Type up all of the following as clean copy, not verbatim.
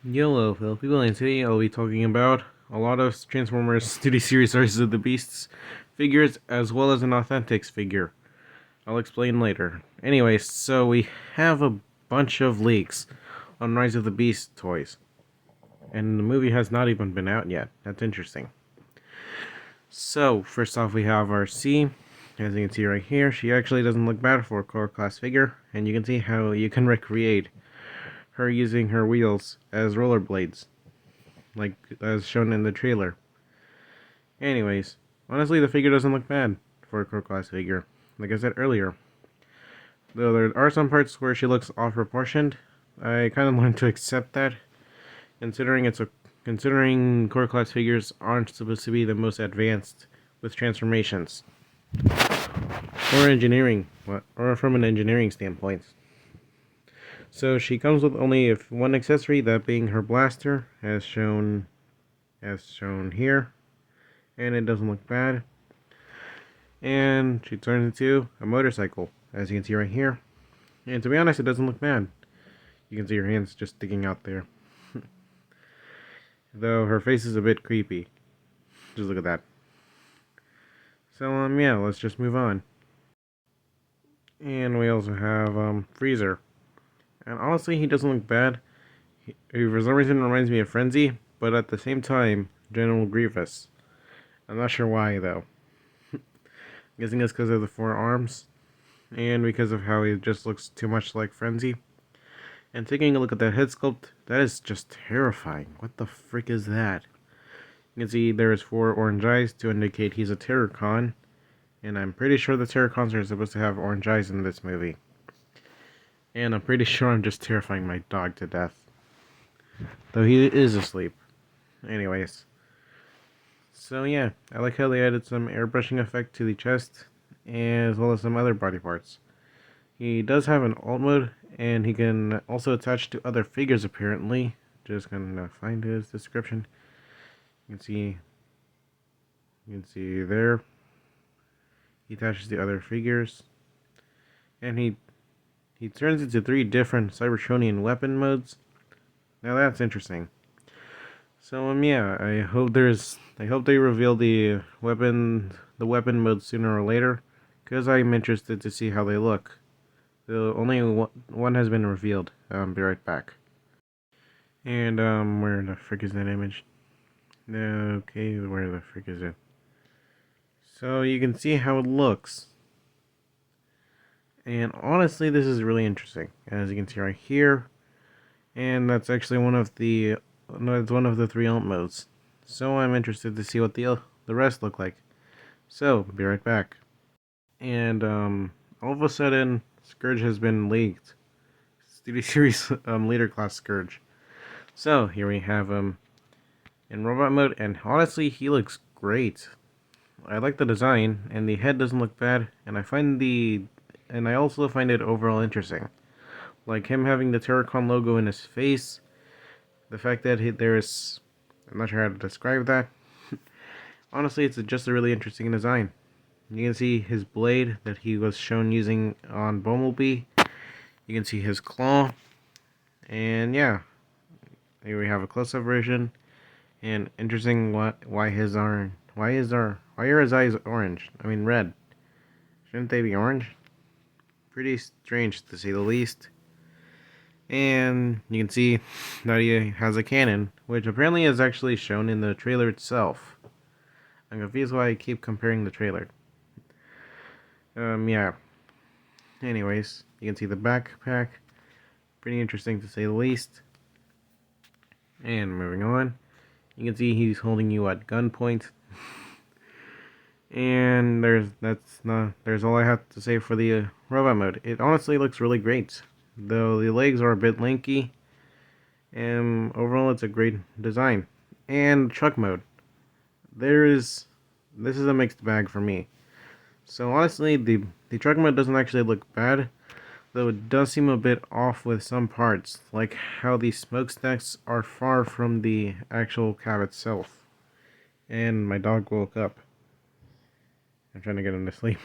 Yellow, Phil. People, and today I'll be talking about a lot of Transformers 2D series Rise of the Beasts figures as well as an Authentics figure. I'll explain later. Anyways, so we have a bunch of leaks on Rise of the Beast toys. And the movie has not even been out yet. That's interesting. So, first off, we have our C. As you can see right here, she actually doesn't look bad for a core class figure. And you can see how you can recreate her using her wheels as rollerblades, like as shown in the trailer. Anyways, honestly, the figure doesn't look bad for a core class figure, like I said earlier. Though there are some parts where she looks off proportioned, I kind of learned to accept that, considering core class figures aren't supposed to be the most advanced with transformations or engineering, or from an engineering standpoint. So she comes with only one accessory, that being her blaster, as shown here, and it doesn't look bad. And she turns into a motorcycle, as you can see right here. And to be honest, it doesn't look bad. You can see her hands just sticking out there. Though her face is a bit creepy. Just look at that. So yeah, let's just move on. And we also have Freezer. And honestly, he doesn't look bad. He for some reason reminds me of Frenzy, but at the same time, General Grievous. I'm not sure why though. I'm guessing it's because of the four arms, and because of how he just looks too much like Frenzy. And taking a look at that head sculpt, that is just terrifying. What the frick is that? You can see there's four orange eyes to indicate he's a Terrorcon, and I'm pretty sure the Terrorcons are supposed to have orange eyes in this movie. And I'm pretty sure I'm just terrifying my dog to death. Though he is asleep. Anyways. So yeah, I like how they added some airbrushing effect to the chest, as well as some other body parts. He does have an alt mode, and he can also attach to other figures apparently. Just gonna find his description. You can see there. He attaches to other figures, and he turns into 3 different Cybertronian weapon modes. Now that's interesting. So yeah, I hope they reveal the weapon mode sooner or later, because I'm interested to see how they look. Though only one has been revealed. Be right back. And where the frick is that image? Okay, where the frick is it? So you can see how it looks. And honestly, this is really interesting, as you can see right here. And that's actually one of the 3 alt modes. So I'm interested to see what the rest look like. So be right back. And all of a sudden, Scourge has been leaked. Studio Series Leader Class Scourge. So here we have him in robot mode, and honestly, he looks great. I like the design, and the head doesn't look bad, and I also find it overall interesting. Like him having the Terracon logo in his face, the fact that I'm not sure how to describe that. Honestly, it's just a really interesting design. You can see his blade that he was shown using on Bumblebee. You can see his claw, and yeah, here we have a close-up version. And interesting, why are his eyes orange? I mean red. Shouldn't they be orange? Pretty strange to say the least. And you can see that he has a cannon, which apparently is actually shown in the trailer itself. I'm confused why I keep comparing the trailer. Yeah. Anyways, you can see the backpack. Pretty interesting to say the least. And moving on, you can see he's holding you at gunpoint. And there's all I have to say for the robot mode. It honestly looks really great, though the legs are a bit lanky. And overall, it's a great design. And truck mode. This is a mixed bag for me. So honestly, the truck mode doesn't actually look bad, though it does seem a bit off with some parts, like how the smokestacks are far from the actual cab itself. And my dog woke up. I'm trying to get him to sleep.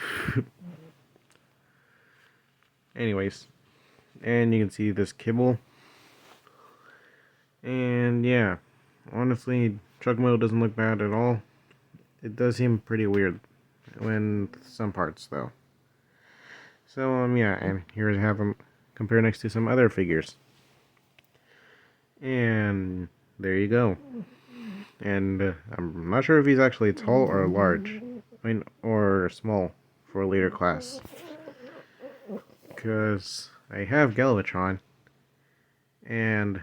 Anyways, and you can see this kibble. And yeah, honestly, truck mode doesn't look bad at all. It does seem pretty weird when some parts though. So yeah, and here I have them compare next to some other figures. And there you go. And I'm not sure if he's actually tall or large. I mean, or small for a later class. Because I have Galvatron, and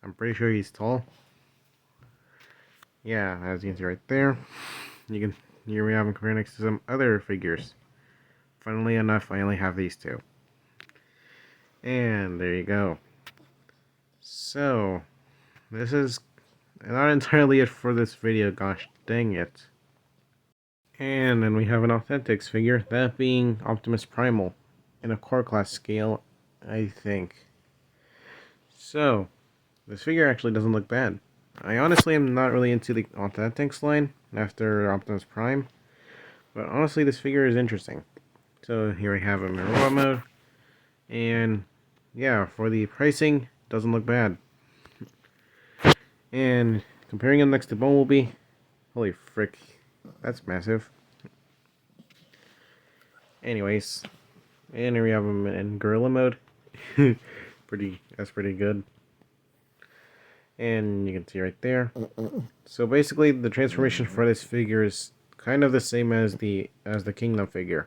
I'm pretty sure he's tall. Yeah, as you can see right there, you can here we have him compared next to some other figures. Funnily enough, I only have these two. And there you go. So, this is not entirely it for this video, gosh dang it. And then we have an Authentics figure, that being Optimus Primal, in a core class scale, I think. So, this figure actually doesn't look bad. I honestly am not really into the Authentics line after Optimus Prime, but honestly this figure is interesting. So here we have him in robot mode, and yeah, for the pricing, doesn't look bad. And comparing him next to Bumblebee, holy frick, that's massive. Anyways, and here we have him in gorilla mode. That's pretty good. And you can see right there. So basically, the transformation for this figure is kind of the same as the Kingdom figure.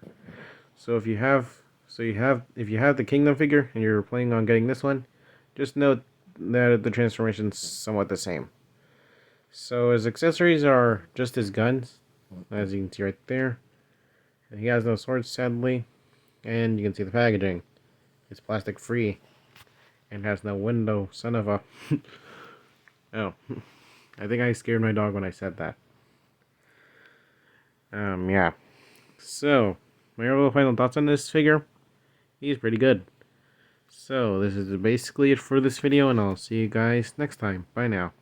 So if you have the Kingdom figure and you're planning on getting this one, just note that the transformation's somewhat the same. So his accessories are just his guns, as you can see right there. He has no swords, sadly, and you can see the packaging. It's plastic free and has no window. Son of a. Oh, I think I scared my dog when I said that. Yeah. So, my overall final thoughts on this figure? He's pretty good. So, this is basically it for this video, and I'll see you guys next time. Bye now.